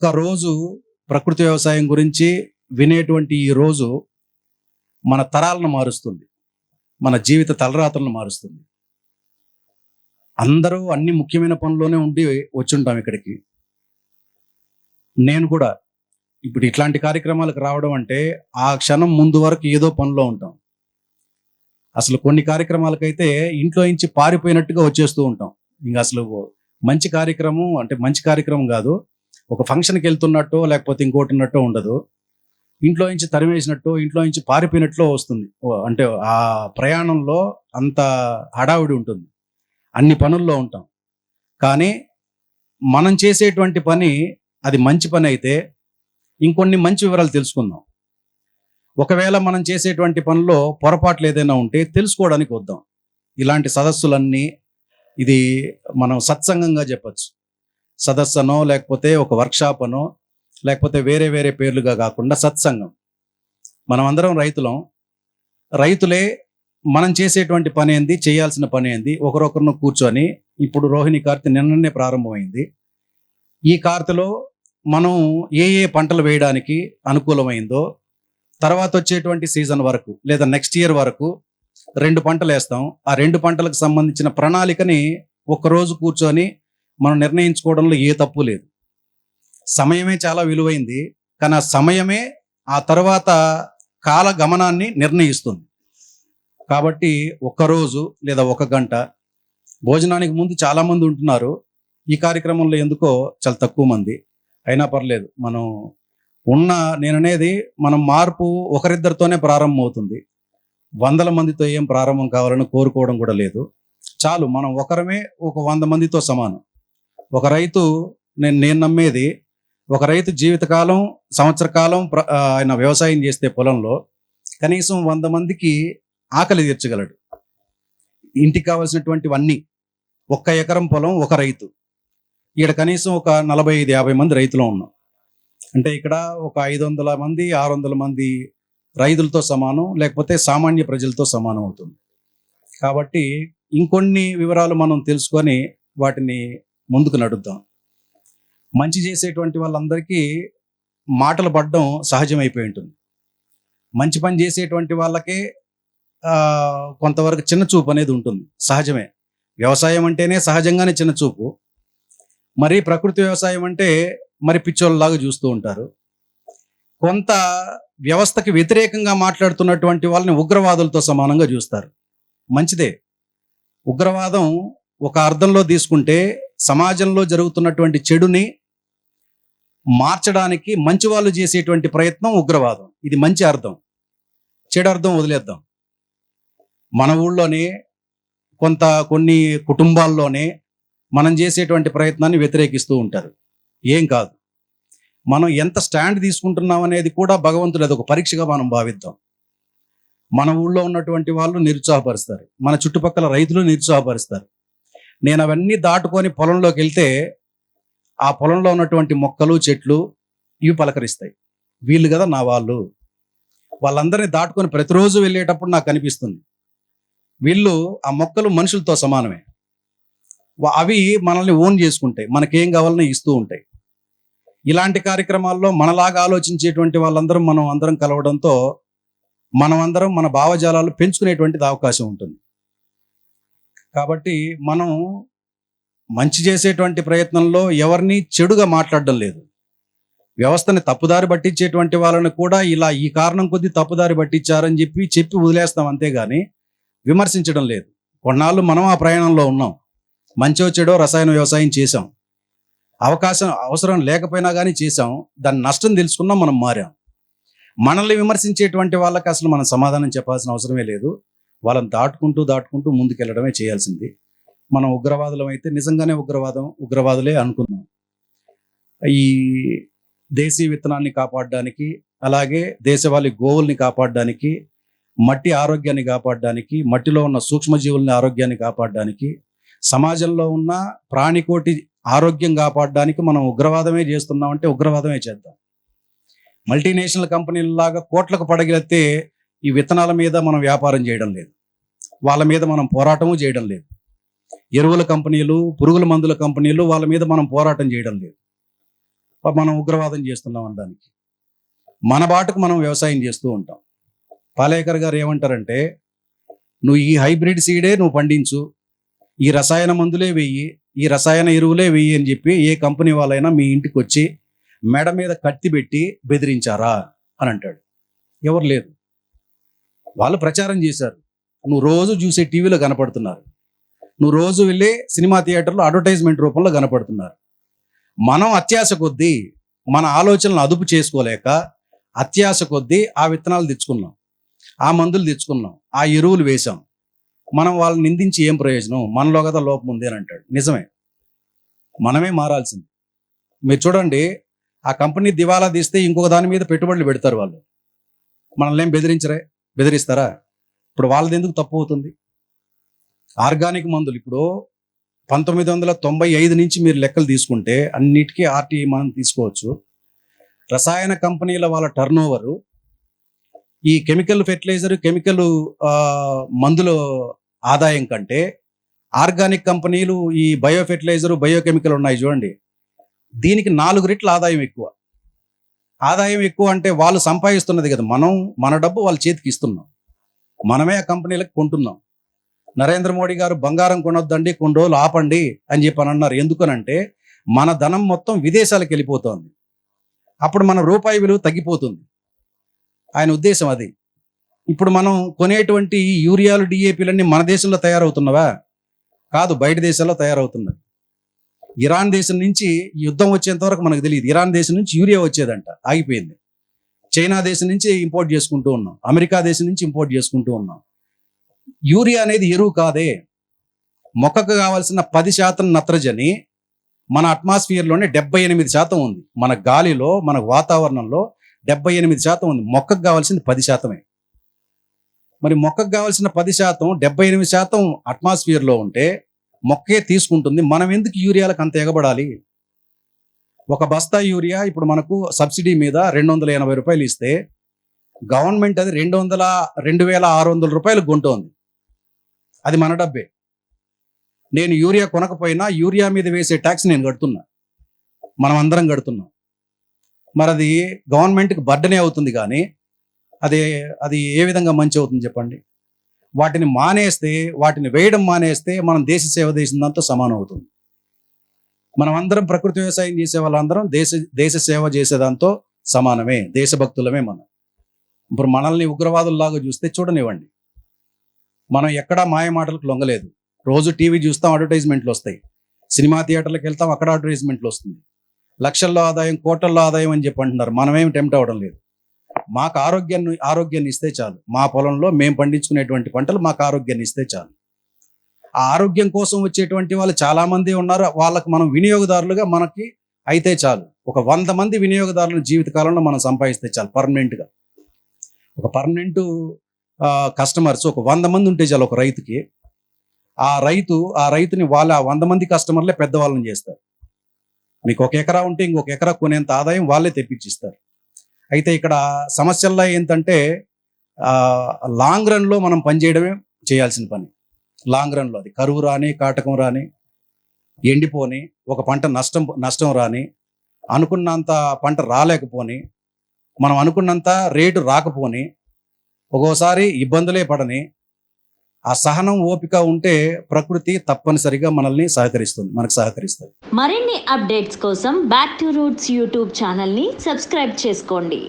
ఒక్కరోజు ప్రకృతి వ్యవసాయం గురించి వినేటువంటి ఈ రోజు మన తరాలను మారుస్తుంది. మన జీవిత తలరాతలను మారుస్తుంది. అందరూ అన్ని ముఖ్యమైన పనుల్లోనే ఉండి వచ్చుంటాం ఇక్కడికి. నేను కూడా ఇప్పుడు ఇట్లాంటి కార్యక్రమాలకు రావడం అంటే ఆ క్షణం ముందు వరకు ఏదో పనిలో ఉంటాం. అసలు కొన్ని కార్యక్రమాలకైతే ఇంట్లో నుంచి పారిపోయినట్టుగా వచ్చేస్తూ ఉంటాం. ఇంకా అసలు మంచి కార్యక్రమం అంటే మంచి కార్యక్రమం కాదు, ఒక ఫంక్షన్కి వెళ్తున్నట్టో లేకపోతే ఇంకోటి ఉన్నట్టో ఉండదు. ఇంట్లో నుంచి తరిమేసినట్టు, ఇంట్లో నుంచి పారిపోయినట్లో వస్తుంది. అంటే ఆ ప్రయాణంలో అంత హడావిడి ఉంటుంది, అన్ని పనుల్లో ఉంటాం. కానీ మనం చేసేటువంటి పని అది మంచి పని అయితే ఇంకొన్ని మంచి వివరాలు తెలుసుకుందాం. ఒకవేళ మనం చేసేటువంటి పనిలో పొరపాట్లు ఏదైనా ఉంటే తెలుసుకోవడానికి వద్దాం. ఇలాంటి సదస్సులన్నీ ఇది మనం సత్సంగంగా చెప్పచ్చు. సదస్సనో లేకపోతే ఒక వర్క్షాప్ అనో లేకపోతే వేరే వేరే పేర్లుగా కాకుండా సత్సంగం. మనం అందరం రైతులే. మనం చేసేటువంటి పని ఏంది, చేయాల్సిన పని ఏంది, ఒకరొకరిని కూర్చొని ఇప్పుడు రోహిణి కార్తె నిన్ననే ప్రారంభమైంది. ఈ కార్తెలో మనం ఏ ఏ పంటలు వేయడానికి అనుకూలమైందో తర్వాత వచ్చేటువంటి సీజన్ వరకు లేదా నెక్స్ట్ ఇయర్ వరకు 2 పంటలు వేస్తాం. ఆ 2 పంటలకు సంబంధించిన ప్రణాళికని ఒక్కరోజు కూర్చొని మనం నిర్ణయించుకోవడంలో ఏ తప్పు లేదు. సమయమే చాలా విలువైంది, కానీ ఆ సమయమే ఆ తర్వాత కాల గమనాన్ని నిర్ణయిస్తుంది. కాబట్టి ఒక్కరోజు లేదా 1 గంట భోజనానికి ముందు చాలామంది ఉంటున్నారు. ఈ కార్యక్రమంలో ఎందుకో చాలా తక్కువ మంది. అయినా పర్లేదు, మనం నేననేది మనం మార్పు ఒకరిద్దరితోనే ప్రారంభం అవుతుంది. 100 మందితో ఏం ప్రారంభం కావాలని కోరుకోవడం కూడా లేదు. చాలు, మనం ఒకరమే ఒక 100 మందితో సమానం. ఒక రైతు, నేను నమ్మేది, ఒక రైతు జీవితకాలం సంవత్సర కాలం ఆయన వ్యవసాయం చేస్తే పొలంలో కనీసం 100 మందికి ఆకలి తీర్చగలడు. ఇంటికి కావాల్సినటువంటివన్నీ. 1 ఎకరం పొలం ఒక రైతు. ఇక్కడ కనీసం ఒక 45-50 మంది రైతులు ఉన్నాం అంటే ఇక్కడ ఒక 500 మంది 600 మంది రైతులతో సమానం, లేకపోతే సామాన్య ప్రజలతో సమానం అవుతుంది. కాబట్టి ఇంకొన్ని వివరాలు మనం తెలుసుకొని వాటిని ముందుకు నడుద్దాం. మంచి చేసేటువంటి వాళ్ళందరికీ మాటలు పడడం సహజమైపోయి ఉంటుంది. మంచి పని చేసేటువంటి వాళ్ళకే కొంతవరకు చిన్న చూపు అనేది ఉంటుంది, సహజమే. వ్యవసాయం అంటేనే సహజంగానే చిన్న చూపు. మరి ప్రకృతి వ్యవసాయం అంటే మరి పిచ్చోళ్ళలాగా చూస్తూ ఉంటారు. కొంత వ్యవస్థకి వ్యతిరేకంగా మాట్లాడుతున్నటువంటి వాళ్ళని ఉగ్రవాదులతో సమానంగా చూస్తారు. మంచిదే. ఉగ్రవాదం ఒక అర్థంలో తీసుకుంటే సమాజంలో జరుగుతున్నటువంటి చెడుని మార్చడానికి మంచి వాళ్ళు చేసేటువంటి ప్రయత్నం ఉగ్రవాదం. ఇది మంచి అర్థం. చెడు అర్థం వదిలేద్దాం. మన ఊళ్ళోనే కొన్ని కుటుంబాల్లోనే మనం చేసేటువంటి ప్రయత్నాన్ని వ్యతిరేకిస్తూ ఉంటారు. ఏం కాదు, మనం ఎంత స్టాండ్ తీసుకుంటున్నాం అనేది కూడా భగవంతుడు అదొక పరీక్షగా మనం భావిద్దాం. మన ఊళ్ళో ఉన్నటువంటి వాళ్ళు నిరుత్సాహపరుస్తారు, మన చుట్టుపక్కల రైతులు నిరుత్సాహపరుస్తారు. నేను అవన్నీ దాటుకొని పొలంలోకి వెళ్తే ఆ పొలంలో ఉన్నటువంటి మొక్కలు చెట్లు ఇవి పలకరిస్తాయి. వీళ్ళు కదా నా వాళ్ళందరినీ దాటుకొని ప్రతిరోజు వెళ్ళేటప్పుడు నాకు అనిపిస్తుంది, వీళ్ళు ఆ మొక్కలు మనుషులతో సమానమే. అవి మనల్ని ఓన్ చేసుకుంటాయి, మనకేం కావాలని ఇస్తూ ఉంటాయి. ఇలాంటి కార్యక్రమాల్లో మనలాగా ఆలోచించేటువంటి వాళ్ళందరం మనం అందరం కలవడంతో మనం అందరం మన భావజాలాలు పెంచుకునేటువంటిది అవకాశం ఉంటుంది. కాబట్టి మనం మంచి చేసేటువంటి ప్రయత్నంలో ఎవరిని చెడుగా మాట్లాడడం లేదు. వ్యవస్థని తప్పుదారి పట్టించేటువంటి వాళ్ళని కూడా ఇలా ఈ కారణం కొద్దీ తప్పుదారి పట్టించారని చెప్పి వదిలేస్తాం, అంతేగాని విమర్శించడం లేదు. కొన్నాళ్ళు మనం ఆ ప్రయాణంలో ఉన్నాం. మంచో చెడో రసాయన వ్యవసాయం చేసాం, అవసరం లేకపోయినా కానీ చేసాం. దాని నష్టం తెలుసుకున్నాం, మనం మారాం. మనల్ని విమర్శించేటువంటి వాళ్ళకి అసలు మనం సమాధానం చెప్పాల్సిన అవసరమే లేదు. వాళ్ళని దాటుకుంటూ ముందుకెళ్ళడమే చేయాల్సింది. మనం ఉగ్రవాదులం అయితే నిజంగానే ఉగ్రవాదులే అనుకున్నాం. ఈ దేశీ విత్తనాన్ని కాపాడడానికి, అలాగే దేశవాళీ గోవుల్ని కాపాడడానికి, మట్టి ఆరోగ్యాన్ని కాపాడడానికి, మట్టిలో ఉన్న సూక్ష్మజీవుల్ని ఆరోగ్యాన్ని కాపాడడానికి, సమాజంలో ఉన్న ప్రాణికోటి ఆరోగ్యం కాపాడడానికి మనం ఉగ్రవాదమే చేస్తున్నామంటే ఉగ్రవాదమే చేద్దాం. మల్టీనేషనల్ కంపెనీలలాగా కోట్లకు పడగెత్తే ఈ విత్తనాల మీద మనం వ్యాపారం చేయడం లేదు, వాళ్ళ మీద మనం పోరాటము చేయడం లేదు. ఎరువుల కంపెనీలు, పురుగుల మందుల కంపెనీలు, వాళ్ళ మీద మనం పోరాటం చేయడం లేదు. మనం ఉగ్రవాదం చేస్తున్నాం అనడానికి. మన బాటకు మనం వ్యవసాయం చేస్తూ ఉంటాం. పాలేకర్ గారు ఏమంటారంటే, నువ్వు ఈ హైబ్రిడ్ సీడే నువ్వు పండించు, ఈ రసాయన మందులే వెయ్యి, ఈ రసాయన ఎరువులే వెయ్యి అని చెప్పి ఏ కంపెనీ వాళ్ళైనా మీ ఇంటికి వచ్చి మెడ మీద కత్తి పెట్టి బెదిరించారా అని అంటాడు. ఎవరు లేదు. వాళ్ళు ప్రచారం చేశారు. నువ్వు రోజు చూసే టీవీలో కనపడుతున్నారు, నువ్వు రోజు వెళ్ళే సినిమా థియేటర్లో అడ్వర్టైజ్మెంట్ రూపంలో కనపడుతున్నారు. మనం అత్యాశ కొద్దీ మన ఆలోచనలు అదుపు చేసుకోలేక అత్యాశ కొద్దీ ఆ విత్తనాలు తెచ్చుకున్నాం, ఆ మందులు తెచ్చుకున్నాం, ఆ ఎరువులు వేశాం. మనం వాళ్ళని నిందించి ఏం ప్రయోజనం, మనలో కదా లోపం ఉంది అని అంటాడు. నిజమే, మనమే మారాల్సింది. మీరు చూడండి, ఆ కంపెనీ దివాలా తీస్తే ఇంకొక దాని మీద పెట్టుబడులు పెడతారు వాళ్ళు. మనల్ని ఏం బెదిరిస్తారా? ఇప్పుడు వాళ్ళది ఎందుకు తప్పు అవుతుంది? ఆర్గానిక్ మందులు ఇప్పుడు 1995 నుంచి మీరు లెక్కలు తీసుకుంటే అన్నిటికీ ఆర్టీఐ మనం తీసుకోవచ్చు. రసాయన కంపెనీల వాళ్ళ టర్న్ ఓవరు ఈ కెమికల్ ఫెర్టిలైజర్, కెమికల్ మందుల ఆదాయం కంటే ఆర్గానిక్ కంపెనీలు ఈ బయో ఫెర్టిలైజర్, బయోకెమికల్ ఉన్నాయి చూడండి, దీనికి 4 రెట్ల ఆదాయం ఎక్కువ. ఆదాయం ఎక్కువ అంటే వాళ్ళు సంపాదిస్తున్నది కదా, మన డబ్బు వాళ్ళ చేతికి ఇస్తున్నాం, మనమే ఆ కంపెనీలకు కొంటున్నాం. నరేంద్ర మోడీ గారు బంగారం కొనొద్దండి, కొన్ని రోజులు ఆపండి అని చెప్పి అన్నారు. ఎందుకనంటే మన ధనం మొత్తం విదేశాలకు వెళ్ళిపోతుంది, అప్పుడు మన రూపాయి విలువ తగ్గిపోతుంది. ఆయన ఉద్దేశం అది. ఇప్పుడు మనం కొనేటువంటి యూరియాలు, డిఏపీలన్నీ మన దేశంలో తయారవుతున్నవా? కాదు, బయట దేశాల్లో తయారవుతున్నది. ఇరాన్ దేశం నుంచి యుద్ధం వచ్చేంత వరకు మనకు తెలియదు. ఇరాన్ దేశం నుంచి యూరియా వచ్చేదంట, ఆగిపోయింది. చైనా దేశం నుంచి ఇంపోర్ట్ చేసుకుంటూ ఉన్నాం, అమెరికా దేశం నుంచి ఇంపోర్ట్ చేసుకుంటూ ఉన్నాం. యూరియా అనేది ఎరువు కాదే. మొక్కకు కావాల్సిన 10% నత్రజని మన అట్మాస్ఫియర్లోనే 78% ఉంది. మన గాలిలో, మన వాతావరణంలో 78% ఉంది. మొక్కకు కావాల్సింది 10%. మరి మొక్కకు కావాల్సిన 10%, 78% అట్మాస్ఫియర్లో ఉంటే మొక్కే తీసుకుంటుంది. మనం ఎందుకు యూరియాలకు అంత ఎగబడాలి? ఒక బస్తా యూరియా ఇప్పుడు మనకు సబ్సిడీ మీద 280 రూపాయలు ఇస్తే గవర్నమెంట్ అది 2600 రూపాయలు కొంటోంది. అది మన డబ్బే. నేను యూరియా కొనకపోయినా యూరియా మీద వేసే ట్యాక్స్ నేను కడుతున్నా, మనం అందరం కడుతున్నాం. మరి అది గవర్నమెంట్కి బర్డనే అవుతుంది, కానీ అది ఏ విధంగా మంచి అవుతుంది చెప్పండి? వాటిని మానేస్తే, వాటిని వేయడం మానేస్తే మనం దేశ సేవ చేసినంత సమానం అవుతుంది. మనం అందరం ప్రకృతి వ్యవసాయం చేసే వాళ్ళందరం దేశ సేవ చేసేదాంతో సమానమే, దేశభక్తులమే మనం. ఇప్పుడు మనల్ని ఉగ్రవాదుల్లాగా చూస్తే చూడనివ్వండి. మనం ఎక్కడా మాయ మాటలకు లొంగలేదు. రోజు టీవీ చూస్తాం, అడ్వర్టైజ్మెంట్లు వస్తాయి. సినిమా థియేటర్లకు వెళ్తాం, అక్కడ అడ్వర్టైజ్మెంట్లు వస్తుంది. లక్షల్లో ఆదాయం, కోట్లలో ఆదాయం అని చెప్పి అంటున్నారు. మనమేమి టెంప్ట్ అవ్వడం లేదు. మాకు ఆరోగ్యాన్ని ఇస్తే చాలు. మా పొలంలో మేము పండించుకునేటువంటి పంటలు మాకు ఆరోగ్యాన్ని ఇస్తే చాలు. ఆ ఆరోగ్యం కోసం వచ్చేటువంటి వాళ్ళు చాలా మంది ఉన్నారు. వాళ్ళకు మనం వినియోగదారులుగా మనకి అయితే చాలు. ఒక 100 మంది వినియోగదారులను జీవితకాలంలో మనం సంపాదిస్తే చాలు. పర్మనెంట్గా ఒక పర్మనెంట్ కస్టమర్స్ ఒక 100 మంది ఉంటే చాలు ఒక రైతుకి. ఆ రైతుని వాళ్ళ 100 మంది కస్టమర్లే పెద్దవాళ్ళని చేస్తారు. మీకు 1 ఎకరా ఉంటే ఇంకొక ఎకరా కొనేంత ఆదాయం వాళ్ళే తెప్పించిస్తారు. అయితే ఇక్కడ సమస్యల్లో ఏంటంటే లాంగ్ రన్లో మనం పనిచేయడమే చేయాల్సిన పని. లాంగ్ రన్లో అది కరువు రాని, కాటకం రాని, ఎండిపోని, ఒక పంట నష్టం రాని, అనుకున్నంత పంట రాలేకపోని, మనం అనుకున్నంత రేటు రాకపోని, ఒక్కోసారి ఇబ్బందులే పడని, ఆ సహనం, ఓపిక ఉంటే ప్రకృతి తప్పనిసరిగా మనకు సహకరిస్తుంది. మరిన్ని అప్డేట్స్ కోసం బ్యాక్ టు రూట్స్ యూట్యూబ్ ఛానల్ని సబ్స్క్రైబ్ చేసుకోండి.